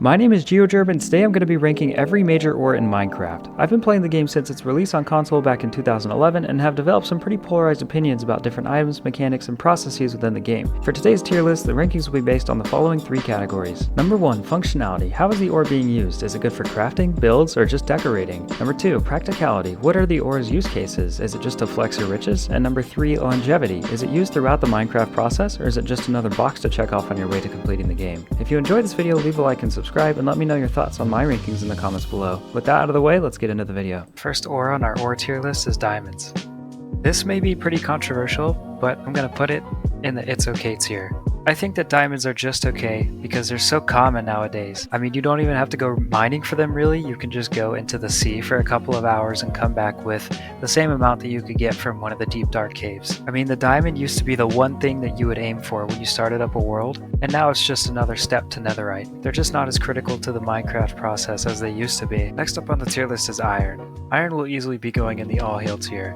My name is GeoJerb, and today I'm going to be ranking every major ore in Minecraft. I've been playing the game since its release on console back in 2011 and have developed some pretty polarized opinions about different items, mechanics, and processes within the game. For today's tier list, the rankings will be based on the following three categories. Number 1, functionality. How is the ore being used? Is it good for crafting, builds, or just decorating? Number 2, practicality. What are the ore's use cases? Is it just to flex your riches? And number 3, longevity. Is it used throughout the Minecraft process, or is it just another box to check off on your way to completing the game? If you enjoyed this video, leave a like and subscribe, and let me know your thoughts on my rankings in the comments below. With that out of the way, let's get into the video. First ore on our ore tier list is diamonds. This may be pretty controversial, but I'm gonna put it in the it's okay tier. I think that diamonds are just okay because they're so common nowadays. I mean, you don't even have to go mining for them really. You can just go into the sea for a couple of hours and come back with the same amount that you could get from one of the deep dark caves. I mean, the diamond used to be the one thing that you would aim for when you started up a world, and now it's just another step to Netherite. They're just not as critical to the Minecraft process as they used to be. Next up on the tier list is iron. Iron will easily be going in the all hail tier.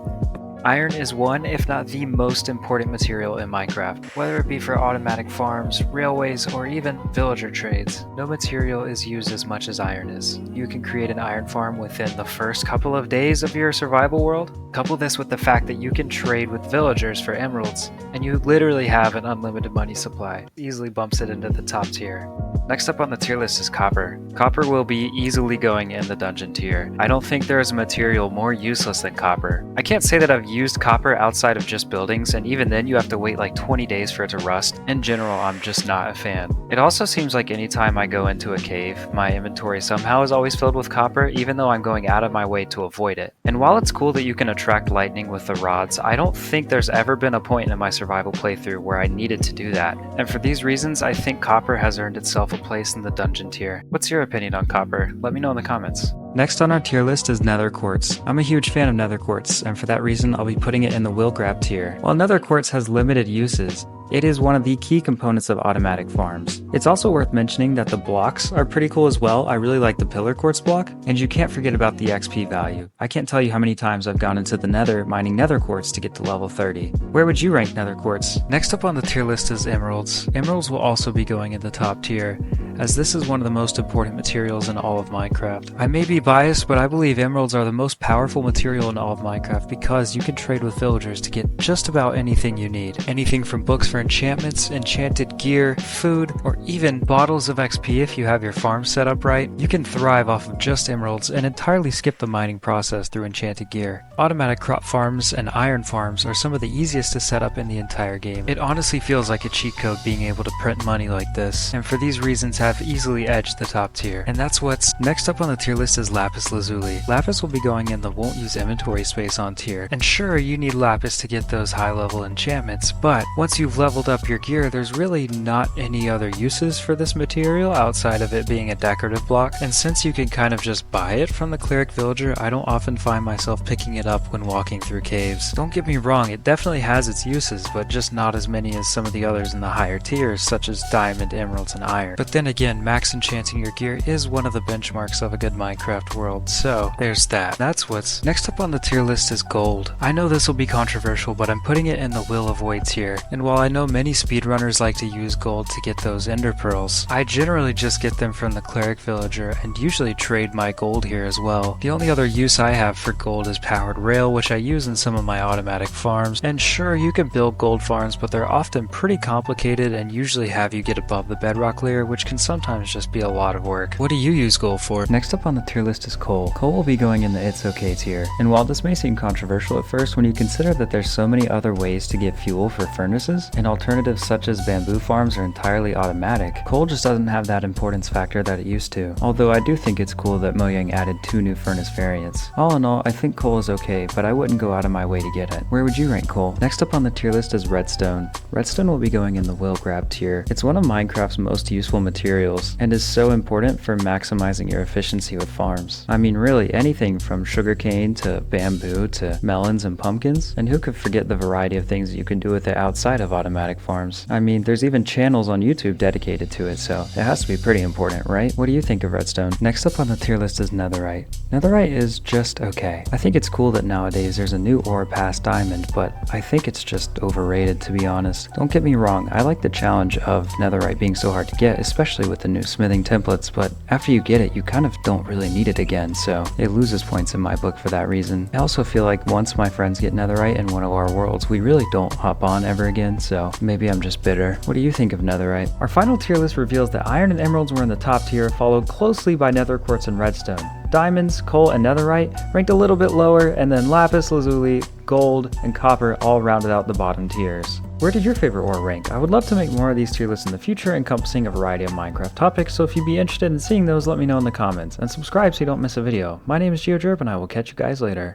Iron is one, if not the most important material in Minecraft. Whether it be for automatic farms, railways, or even villager trades, no material is used as much as iron is. You can create an iron farm within the first couple of days of your survival world. Couple this with the fact that you can trade with villagers for emeralds, and you literally have an unlimited money supply. Easily bumps it into the top tier. Next up on the tier list is copper. Copper will be easily going in the dungeon tier. I don't think there is a material more useless than copper. I can't say that I've used copper outside of just buildings, and even then you have to wait like 20 days for it to rust. In general, I'm just not a fan. It also seems like anytime I go into a cave, my inventory somehow is always filled with copper, even though I'm going out of my way to avoid it. And while it's cool that you can attract lightning with the rods, I don't think there's ever been a point in my survival playthrough where I needed to do that. And for these reasons, I think copper has earned itself a place in the dungeon tier. What's your opinion on copper? Let me know in the comments. Next on our tier list is nether quartz. I'm a huge fan of nether quartz, and for that reason I'll be putting it in the will grab tier. While nether quartz has limited uses, it is one of the key components of automatic farms. It's also worth mentioning that the blocks are pretty cool as well. I really like the pillar quartz block, and you can't forget about the XP value. I can't tell you how many times I've gone into the nether mining nether quartz to get to level 30. Where would you rank nether quartz? Next up on the tier list is emeralds. Emeralds will also be going in the top tier, as this is one of the most important materials in all of Minecraft. I may be biased, but I believe emeralds are the most powerful material in all of Minecraft because you can trade with villagers to get just about anything you need. Anything from books for enchantments, enchanted gear, food, or even bottles of XP if you have your farm set up right. You can thrive off of just emeralds and entirely skip the mining process through enchanted gear. Automatic crop farms and iron farms are some of the easiest to set up in the entire game. It honestly feels like a cheat code being able to print money like this, and for these reasons have easily edged the top tier. And that's what's next up on the tier list is lapis lazuli. Lapis will be going in the won't use inventory space on tier. And sure, you need lapis to get those high level enchantments, but once you've leveled up your gear, there's really not any other uses for this material outside of it being a decorative block. And since you can kind of just buy it from the cleric villager, I don't often find myself picking it up when walking through caves. Don't get me wrong, it definitely has its uses, but just not as many as some of the others in the higher tiers such as diamond, emeralds, and iron. But then again, max enchanting your gear is one of the benchmarks of a good Minecraft world, so there's that. That's what's next up on the tier list is gold. I know this will be controversial, but I'm putting it in the will avoid tier. And while I know many speedrunners like to use gold to get those ender pearls, I generally just get them from the cleric villager and usually trade my gold here as well. The only other use I have for gold is powered rail, which I use in some of my automatic farms. And sure, you can build gold farms, but they're often pretty complicated and usually have you get above the bedrock layer, which can sometimes just be a lot of work. What do you use gold for? Next up on the tier list is coal. Coal will be going in the it's okay tier. And while this may seem controversial at first, when you consider that there's so many other ways to get fuel for furnaces, and alternatives such as bamboo farms are entirely automatic, coal just doesn't have that importance factor that it used to. Although I do think it's cool that Mojang added 2 new furnace variants. All in all, I think coal is okay, but I wouldn't go out of my way to get it. Where would you rank coal? Next up on the tier list is redstone. Redstone will be going in the will grab tier. It's one of Minecraft's most useful materials, and is so important for maximizing your efficiency with farms. I mean really anything from sugarcane to bamboo to melons and pumpkins, and who could forget the variety of things you can do with it outside of automatic cinematic farms. I mean, there's even channels on YouTube dedicated to it, so it has to be pretty important, right? What do you think of redstone? Next up on the tier list is Netherite. Netherite is just okay. I think it's cool that nowadays there's a new ore past diamond, but I think it's just overrated, to be honest. Don't get me wrong, I like the challenge of Netherite being so hard to get, especially with the new smithing templates, but after you get it, you kind of don't really need it again, so it loses points in my book for that reason. I also feel like once my friends get Netherite in one of our worlds, we really don't hop on ever again, so maybe I'm just bitter. What do you think of Netherite? Our final tier list reveals that iron and emeralds were in the top tier, followed closely by nether quartz and redstone. Diamonds, coal, and netherite ranked a little bit lower, and then lapis lazuli, gold, and copper all rounded out the bottom tiers. Where did your favorite ore rank? I would love to make more of these tier lists in the future encompassing a variety of Minecraft topics, so if you'd be interested in seeing those, let me know in the comments, and subscribe so you don't miss a video. My name is GeoJerb, and I will catch you guys later.